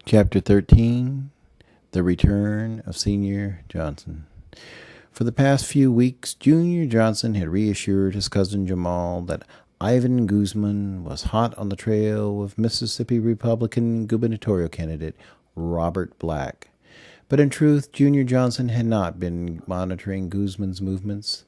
Chapter 13, The Return of Senior Johnson. For the past few weeks, Junior Johnson had reassured his cousin Jamal that Ivan Guzman was hot on the trail with Mississippi Republican gubernatorial candidate Robert Black. But in truth, Junior Johnson had not been monitoring Guzman's movements.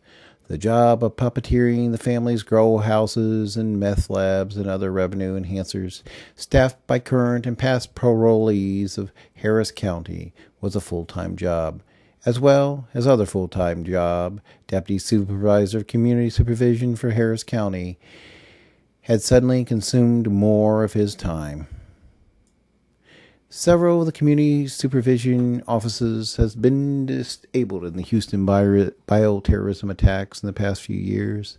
The job of puppeteering the family's grow houses and meth labs and other revenue enhancers, staffed by current and past parolees of Harris County, was a full-time job, as well as other full-time job. Deputy Supervisor of Community Supervision for Harris County had suddenly consumed more of his time. Several of the community supervision offices have been disabled in the Houston bioterrorism attacks in the past few years.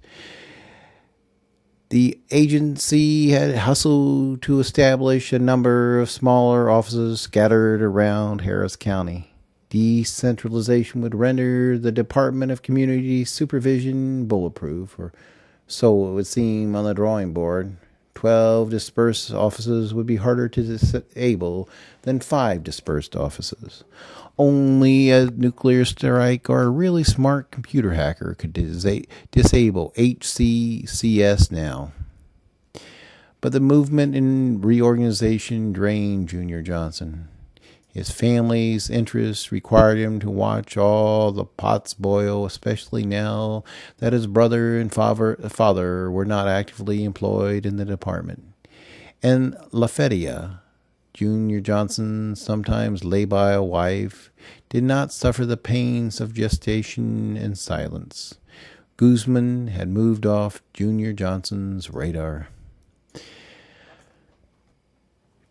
The agency had hustled to establish a number of smaller offices scattered around Harris County. Decentralization would render the Department of Community Supervision bulletproof, or so it would seem on the drawing board. 12 dispersed offices would be harder to disable than 5 dispersed offices. Only a nuclear strike or a really smart computer hacker could disable HCCS now. But the movement and reorganization drained Junior Johnson. His family's interests required him to watch all the pots boil, especially now that his brother and father were not actively employed in the department. And Lafayette, Junior Johnson's sometimes labile wife, did not suffer the pains of gestation in silence. Guzman had moved off Junior Johnson's radar.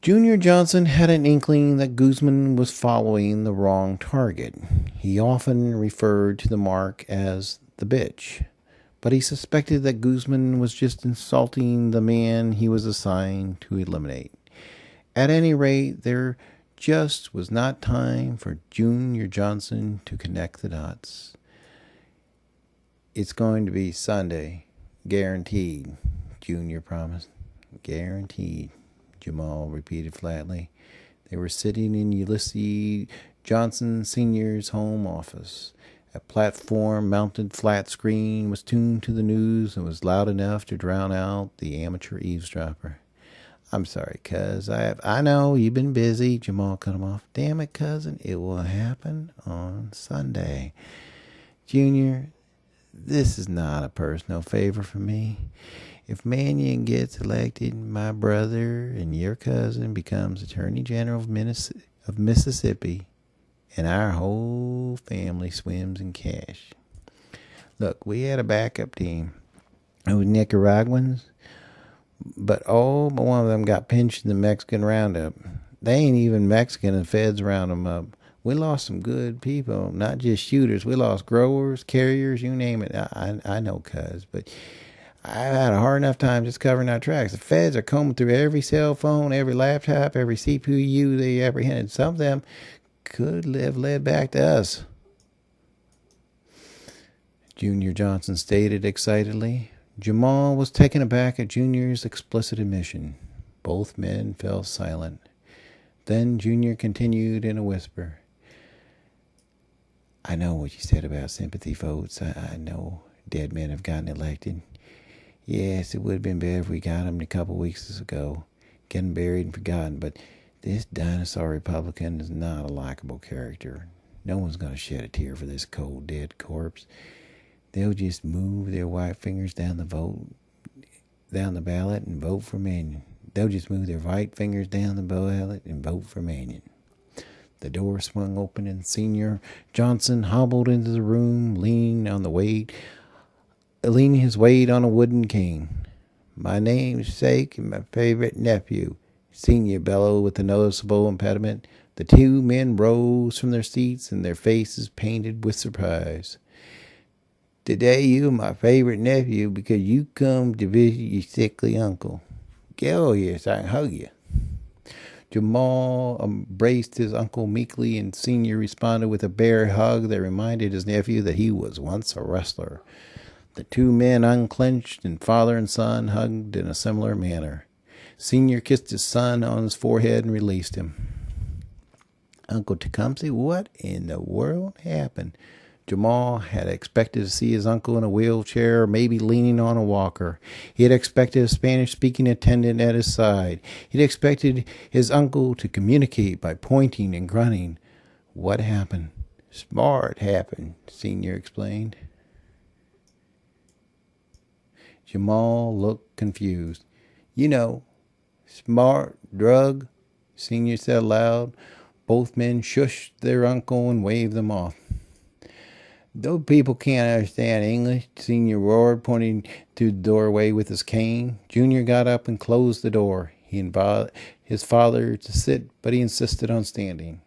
Junior Johnson had an inkling that Guzman was following the wrong target. He often referred to the mark as the bitch, but he suspected that Guzman was just insulting the man he was assigned to eliminate. At any rate, there just was not time for Junior Johnson to connect the dots. "It's going to be Sunday, guaranteed," Junior promised. "Guaranteed," Jamal repeated flatly. They were sitting in Ulysses Johnson Sr.'s home office. A platform-mounted flat screen was tuned to the news and was loud enough to drown out the amateur eavesdropper. "I'm sorry, cuz. I know you've been busy," Jamal cut him off. "Damn it, cousin. It will happen on Sunday. Junior, this is not a personal favor for me. If Mannion gets elected, my brother and your cousin becomes Attorney General of Mississippi, and our whole family swims in cash. Look, we had a backup team. It was Nicaraguans, but all but one of them got pinched in the Mexican roundup. They ain't even Mexican, and the feds round them up. We lost some good people, not just shooters. We lost growers, carriers, you name it. I know, cuz, but I've had a hard enough time just covering our tracks. The feds are combing through every cell phone, every laptop, every CPU they apprehended. Some of them could have led back to us." Junior Johnson stated excitedly. Jamal was taken aback at Junior's explicit admission. Both men fell silent. Then Junior continued in a whisper. "I know what you said about sympathy votes. I know dead men have gotten elected. Yes, it would have been better if we got him a couple weeks ago, getting buried and forgotten, but this dinosaur Republican is not a likable character. No one's going to shed a tear for this cold, dead corpse. They'll just move their white fingers down the ballot and vote for Mannion. They'll just move their white fingers down the ballot and vote for Mannion." The door swung open and Senior Johnson hobbled into the room, leaning his weight on a wooden cane. "My namesake and my favorite nephew," Senior bellowed with a noticeable impediment. The two men rose from their seats and their faces painted with surprise. "Today you are my favorite nephew because you come to visit your sickly uncle. Get over here so I can hug you." Jamal embraced his uncle meekly, and Senior responded with a bear hug that reminded his nephew that he was once a wrestler. The two men unclenched, and father and son hugged in a similar manner. Senior kissed his son on his forehead and released him. Uncle Tecumseh, what in the world happened? Jamal had expected to see his uncle in a wheelchair or maybe leaning on a walker. He had expected a Spanish-speaking attendant at his side. He had expected his uncle to communicate by pointing and grunting. What happened? Smart happened, Senior explained. Jamal looked confused. You know, smart drug, Senior said aloud. Both men shushed their uncle and waved them off. Those people can't understand English, Senior roared, pointing to the doorway with his cane. Junior got up and closed the door. He invited his father to sit, but he insisted on standing.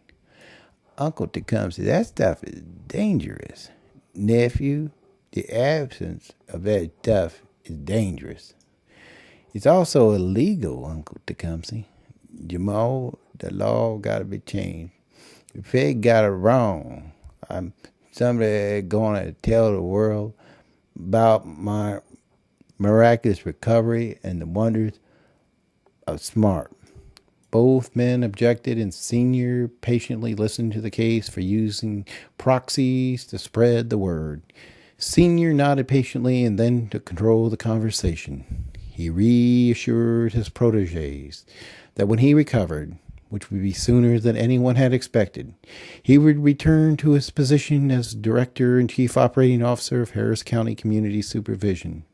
Uncle Tecumseh, that stuff is dangerous. Nephew, the absence of that stuff is dangerous. It's also illegal, Uncle Tecumseh. Jamal, the law got to be changed. The Fed got it wrong. I'm someday going to tell the world about my miraculous recovery and the wonders of smart. Both men objected, and Senior patiently listened to the case for using proxies to spread the word. Senior nodded patiently and then took control of the conversation. He reassured his protégés that when he recovered, which would be sooner than anyone had expected, he would return to his position as Director and Chief Operating Officer of Harris County Community Supervision.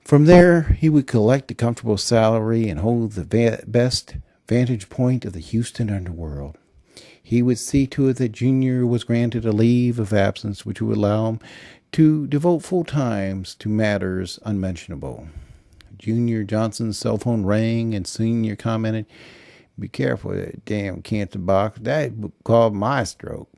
From there, he would collect a comfortable salary and hold the best vantage point of the Houston underworld. He would see to it that Junior was granted a leave of absence which would allow him to devote full times to matters unmentionable. Junior Johnson's cell phone rang, and Senior commented, "Be careful of that damn cancer box. That caused my stroke."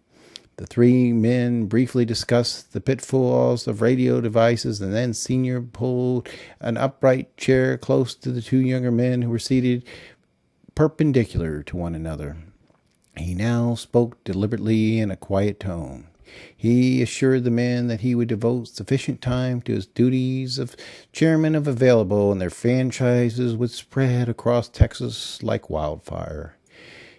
The three men briefly discussed the pitfalls of radio devices, and then Senior pulled an upright chair close to the two younger men who were seated perpendicular to one another. He now spoke deliberately in a quiet tone. He assured the men that he would devote sufficient time to his duties of chairman of Available, and their franchises would spread across Texas like wildfire.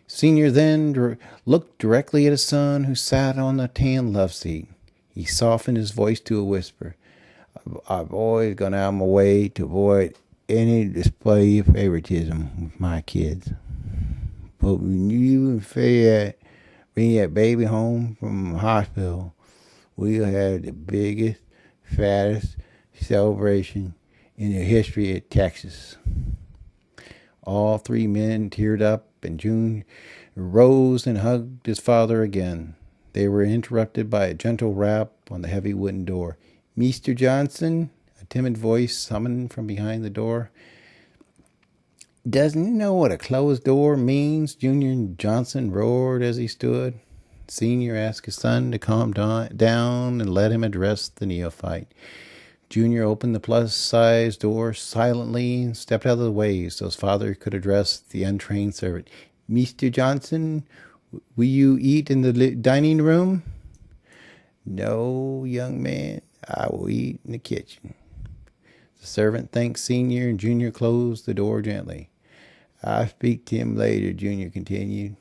Senior then looked directly at his son, who sat on the tan love seat. He softened his voice to a whisper. "I've always gone out of my way to avoid any display of favoritism with my kids. But when you and Fayette bring that baby home from the hospital, we'll have the biggest, fattest celebration in the history of Texas." All three men teared up, and June rose and hugged his father again. They were interrupted by a gentle rap on the heavy wooden door. "Mr. Johnson," a timid voice summoned from behind the door. "Doesn't he know what a closed door means?" Junior Johnson roared as he stood. Senior asked his son to calm down and let him address the neophyte. Junior opened the plus-size door silently and stepped out of the way so his father could address the untrained servant. "Mr. Johnson, will you eat in the dining room?" "No, young man, I will eat in the kitchen." The servant thanked Senior, and Junior closed the door gently. "I'll speak to him later," Junior continued.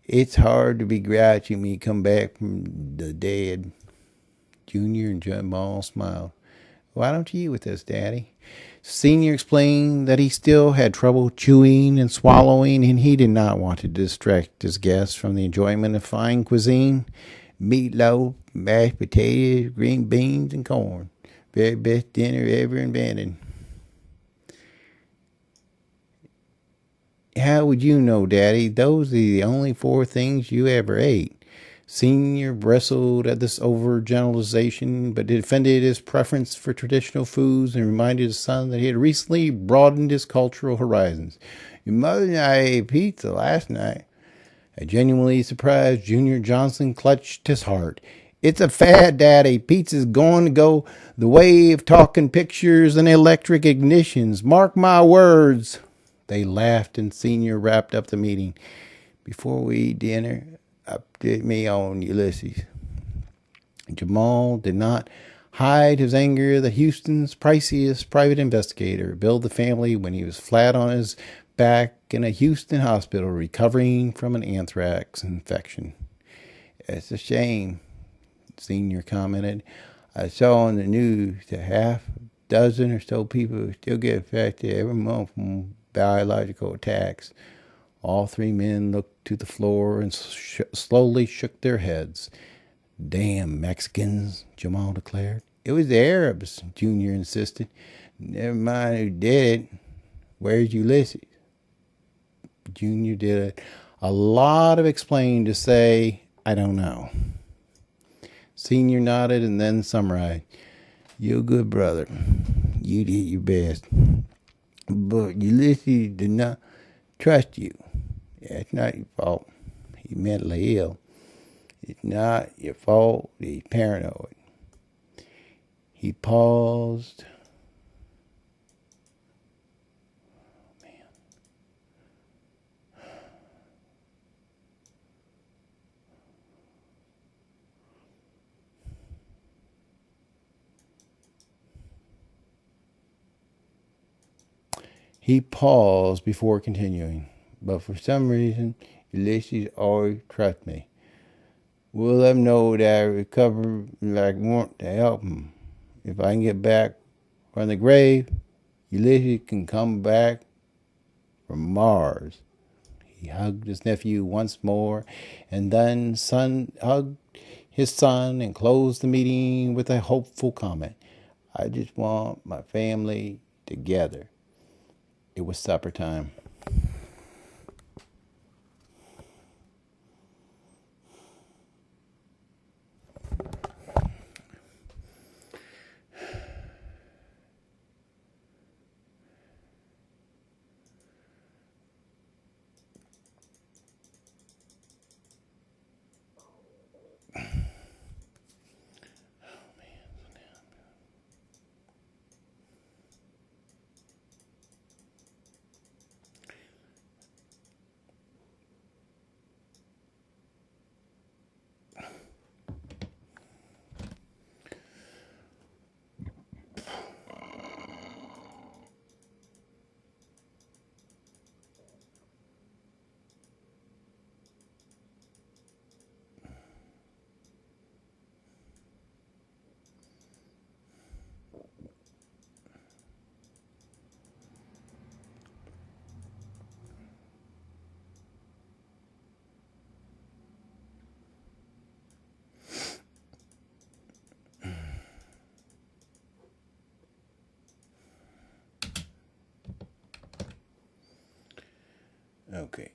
"It's hard to be grouchy when you come back from the dead." Junior and Jamal smiled. "Why don't you eat with us, Daddy?" Senior explained that he still had trouble chewing and swallowing, and he did not want to distract his guests from the enjoyment of fine cuisine. "Meatloaf, mashed potatoes, green beans, and corn. Very best dinner ever invented." "How would you know, Daddy? Those are the only four things you ever ate." Senior bristled at this overgeneralization, but defended his preference for traditional foods and reminded his son that he had recently broadened his cultural horizons. "Your mother and I ate pizza last night." A genuinely surprised Junior Johnson clutched his heart. "It's a fad, Daddy. Pizza's going to go the way of talking pictures and electric ignitions. Mark my words." They laughed, and Senior wrapped up the meeting. "Before we eat dinner, update me on Ulysses." Jamal did not hide his anger that Houston's priciest private investigator billed the family when he was flat on his back in a Houston hospital recovering from an anthrax infection. It's a shame, Senior commented. I saw on the news that half a dozen or so people still get affected every month from biological attacks. All three men looked to the floor and slowly shook their heads. Damn Mexicans, Jamal declared. It was the Arabs, Junior insisted. Never mind who did it. Where's Ulysses? Junior did a lot of explaining to say, I don't know. Senior nodded and then summarized. You're a good brother. You did your best. But Ulysses did not trust you. It's not your fault. He's mentally ill. It's not your fault. He's paranoid. He paused. He paused before continuing. But for some reason, Ulysses always trusts me. We'll let him know that I recover like I want to help him. If I can get back from the grave, Ulysses can come back from Mars. He hugged his nephew once more and then hugged his son and closed the meeting with a hopeful comment. I just want my family together. It was supper time. Okay.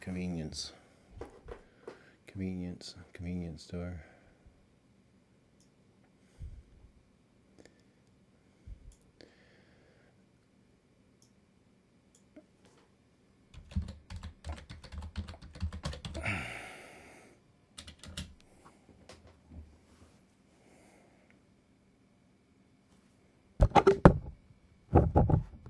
Convenience store.